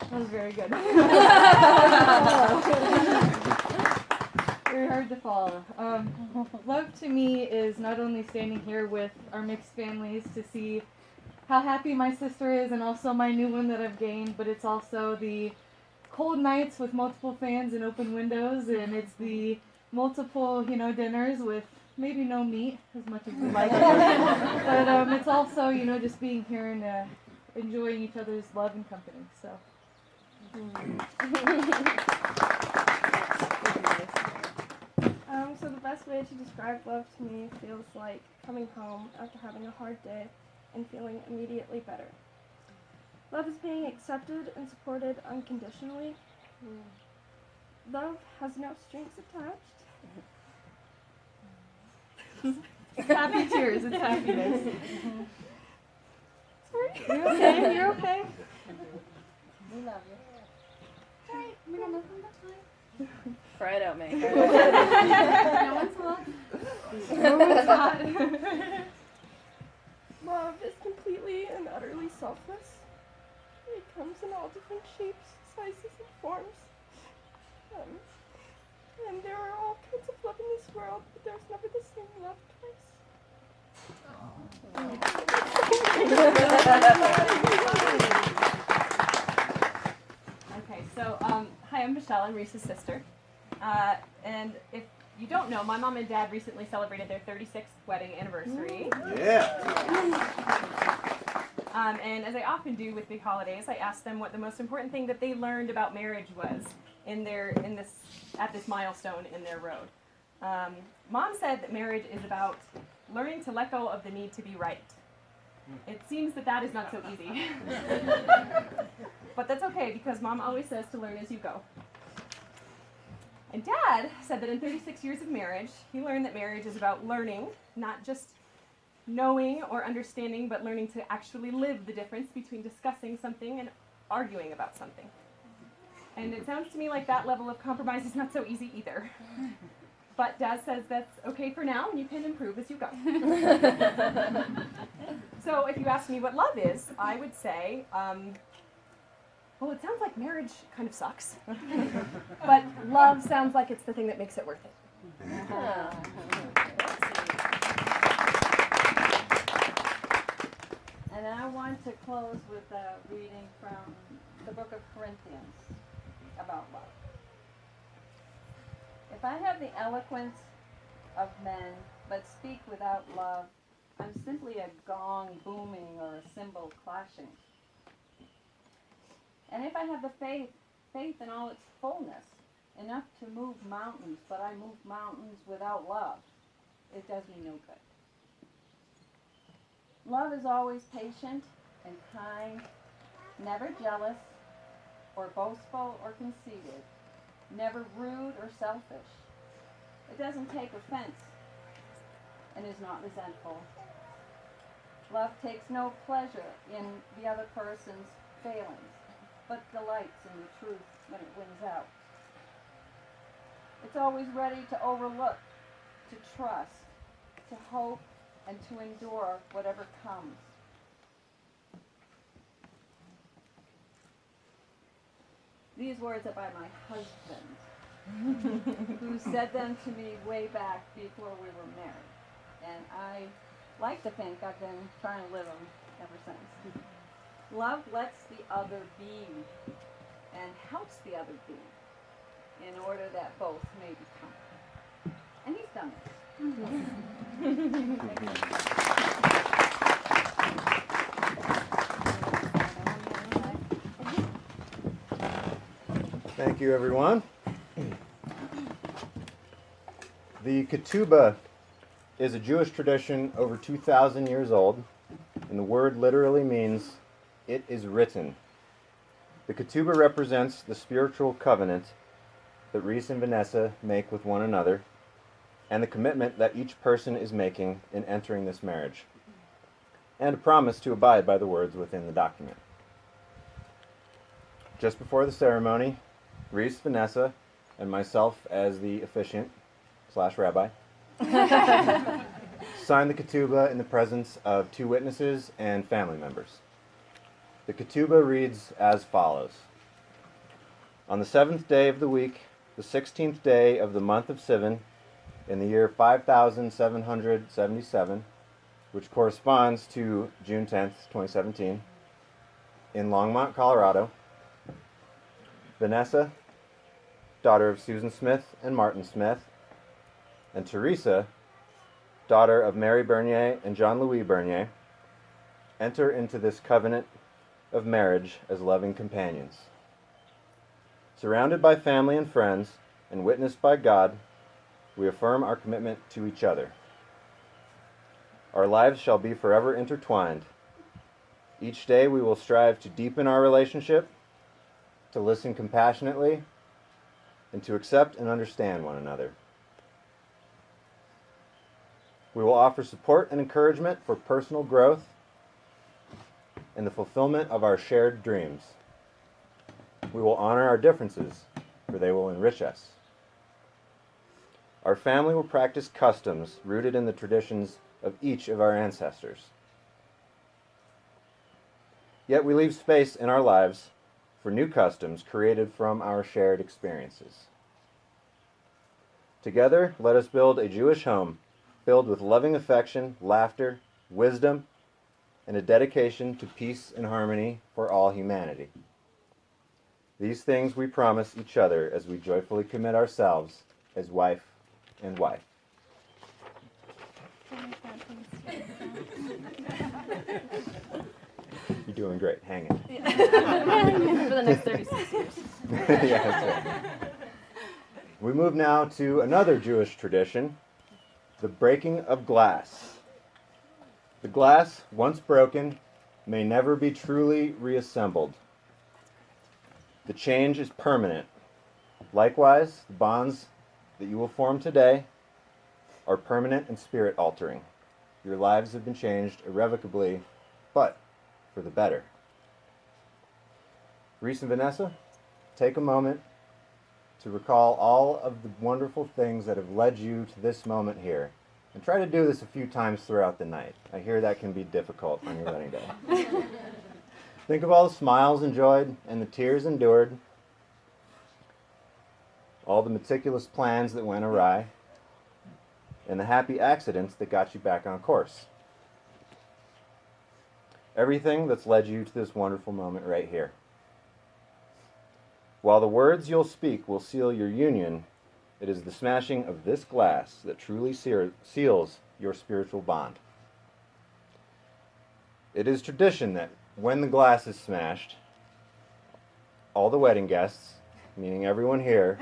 That was very good. Very hard to follow. Love to me is not only standing here with our mixed families to see how happy my sister is and also my new one that I've gained, but it's also the cold nights with multiple fans and open windows, and it's the multiple, dinners with maybe no meat as much as we like it. But it's also, just being here and enjoying each other's love and company. So. So the best way to describe love to me feels like coming home after having a hard day and feeling immediately better. Love is being accepted and supported unconditionally. Love has no strings attached. It's happy tears. It's happiness. Sorry. You're okay. You're okay. We love you. Hi, we got nothing but time. Fry it out, May. No one's hot. No one's hot. Love is completely and utterly selfless. It comes in all different shapes, sizes, and forms. And there are all kinds of love in this world, but there's never the same love twice. Okay, so hi, I'm Michelle. I'm Reese's sister. And if you don't know, my mom and dad recently celebrated their 36th wedding anniversary. Yeah. And as I often do with big holidays, I asked them what the most important thing that they learned about marriage was at this milestone in their road. Mom said that marriage is about learning to let go of the need to be right. It seems that is not so easy. But that's okay, because Mom always says to learn as you go. And Dad said that in 36 years of marriage, he learned that marriage is about learning, not just knowing or understanding, but learning to actually live the difference between discussing something and arguing about something. And it sounds to me like that level of compromise is not so easy either. But Dad says that's okay for now, and you can improve as you go. So if you ask me what love is, I would say, well, it sounds like marriage kind of sucks. But love sounds like it's the thing that makes it worth it. And I want to close with a reading from the book of Corinthians about love. If I have the eloquence of men, but speak without love, I'm simply a gong booming or a cymbal clashing. And if I have the faith in all its fullness, enough to move mountains, but I move mountains without love, it does me no good. Love is always patient and kind, never jealous or boastful or conceited, never rude or selfish. It doesn't take offense and is not resentful. Love takes no pleasure in the other person's failings, but delights in the truth when it wins out. It's always ready to overlook, to trust, to hope, and to endure whatever comes. These words are by my husband, who said them to me way back before we were married. And I like to think I've been trying to live them ever since. Love lets the other be and helps the other be in order that both may become. And he's done this. Thank you, everyone. The ketubah is a Jewish tradition over 2,000 years old, and the word literally means, "It is written." The ketubah represents the spiritual covenant that Reese and Vanessa make with one another, and the commitment that each person is making in entering this marriage, and a promise to abide by the words within the document. Just before the ceremony, Reese, Vanessa, and myself as the officiant/rabbi signed the ketubah in the presence of 2 witnesses and family members. The ketubah reads as follows. On the 7th day of the week, the 16th day of the month of Sivan, in the year 5777, which corresponds to June 10th, 2017, in Longmont, Colorado, Vanessa, daughter of Susan Smith and Martin Smith, and Teresa, daughter of Mary Bernier and Jean-Louis Bernier, enter into this covenant of marriage as loving companions. Surrounded by family and friends and witnessed by God, we affirm our commitment to each other. Our lives shall be forever intertwined. Each day we will strive to deepen our relationship, to listen compassionately, and to accept and understand one another. We will offer support and encouragement for personal growth and the fulfillment of our shared dreams. We will honor our differences, for they will enrich us. Our family will practice customs rooted in the traditions of each of our ancestors. Yet we leave space in our lives for new customs created from our shared experiences. Together, let us build a Jewish home filled with loving affection, laughter, wisdom, and a dedication to peace and harmony for all humanity. These things we promise each other as we joyfully commit ourselves as wife and wife. You're doing great. Hang it. For the next 36 years. Yeah, that's right. We move now to another Jewish tradition, the breaking of glass. The glass, once broken, may never be truly reassembled. The change is permanent. Likewise, the bonds that you will form today are permanent and spirit-altering. Your lives have been changed irrevocably, but for the better. Reese and Vanessa, take a moment to recall all of the wonderful things that have led you to this moment here. And try to do this a few times throughout the night. I hear that can be difficult on your wedding day. Think of all the smiles enjoyed and the tears endured, all the meticulous plans that went awry, and the happy accidents that got you back on course. Everything that's led you to this wonderful moment right here. While the words you'll speak will seal your union, it is the smashing of this glass that truly seals your spiritual bond. It is tradition that when the glass is smashed, all the wedding guests, meaning everyone here,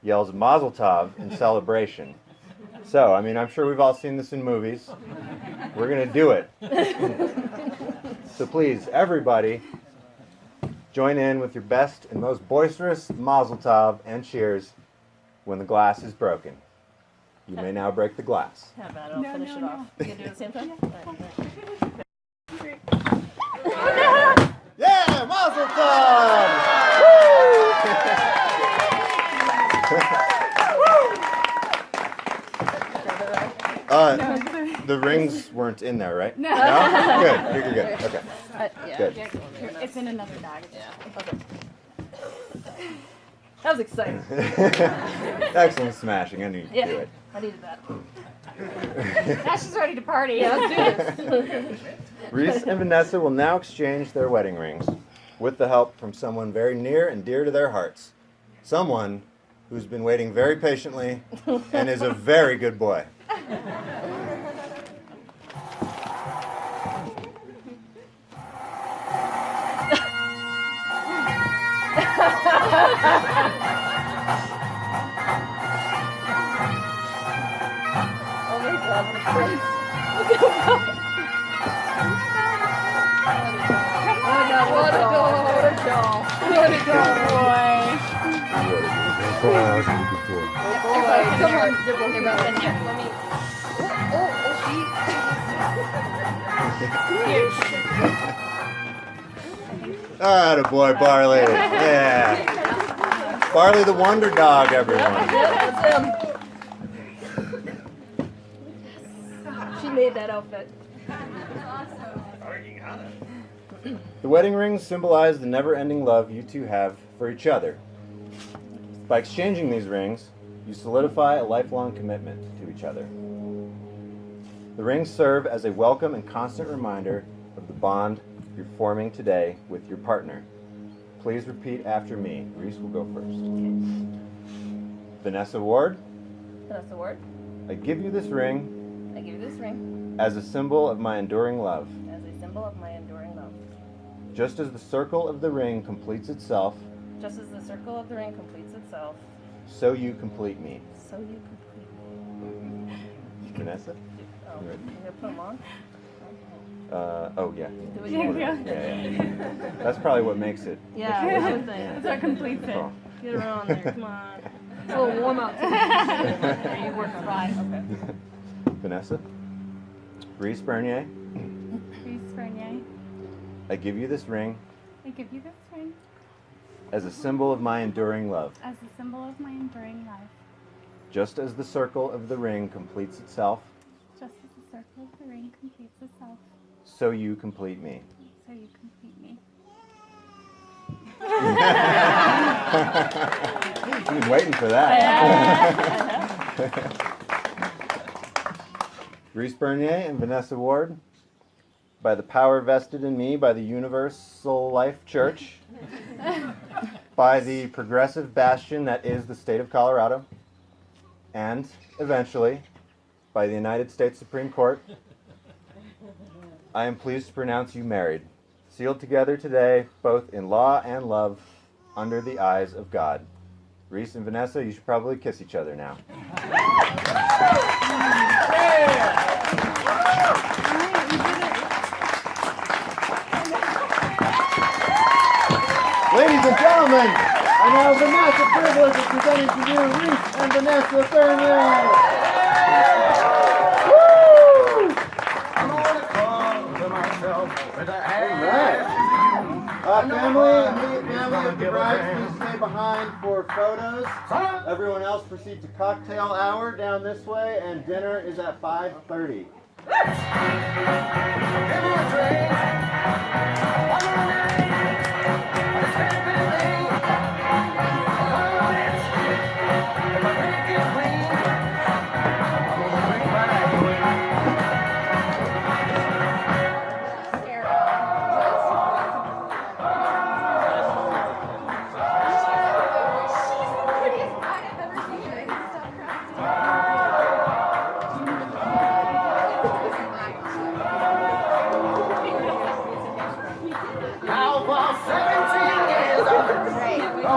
yells Mazel Tov in celebration. So, I'm sure we've all seen this in movies. We're going to do it. So please, everybody, join in with your best and most boisterous Mazel Tov and cheers when the glass is broken. You may now break the glass. How about I'll finish it off? You can do it at the same time? Yeah, Mazel Tov! The rings weren't in there, right? No. Good. You're good. Okay. Good. It's in another bag. That was exciting. Excellent smashing. I knew you'd do it. I needed that. Now she's ready to party. Yeah, let's do this. Reese and Vanessa will now exchange their wedding rings with the help from someone very near and dear to their hearts. Someone who's been waiting very patiently and is a very good boy. Ah, boy, Barley. Yeah. Barley the Wonder Dog, everyone. That's him. She made that outfit. The wedding rings symbolize the never-ending love you two have for each other. By exchanging these rings, you solidify a lifelong commitment to each other. The rings serve as a welcome and constant reminder of the bond you're forming today with your partner. Please repeat after me. Reese will go first. Vanessa Ward, Vanessa Ward, I give you this ring I give you this ring as a symbol of my enduring love. as a symbol of my enduring love. Just as the circle of the ring completes itself, Just as the circle of the ring completes itself, so you complete me. so you complete me. Vanessa? Oh, you're gonna put them on? Oh yeah. Do it again. Yeah. That's probably what makes it. Yeah, I would think. That's what completes it. Oh. Get her on there, come on. It's a little warm out. There, you work fine. Okay. Vanessa? Reese Bernier, Reese Bernier, I give you this ring I give you this ring as a symbol of my enduring love. as a symbol of my enduring love. Just as the circle of the ring completes itself, Just as the circle of the ring completes itself, so you complete me. so you complete me. You've been waiting for that. Reese Bernier and Vanessa Ward, by the power vested in me by the Universal Life Church, by the progressive bastion that is the state of Colorado, and eventually by the United States Supreme Court, I am pleased to pronounce you married, sealed together today, both in law and love, under the eyes of God. Reese and Vanessa, you should probably kiss each other now. Ladies and gentlemen, I now have the massive privilege of presenting to you Reese and Vanessa Bernier. Family, immediate family of the bride, please stay behind for photos. Everyone else proceed to cocktail hour down this way, and dinner is at 5:30. Now for 17 years,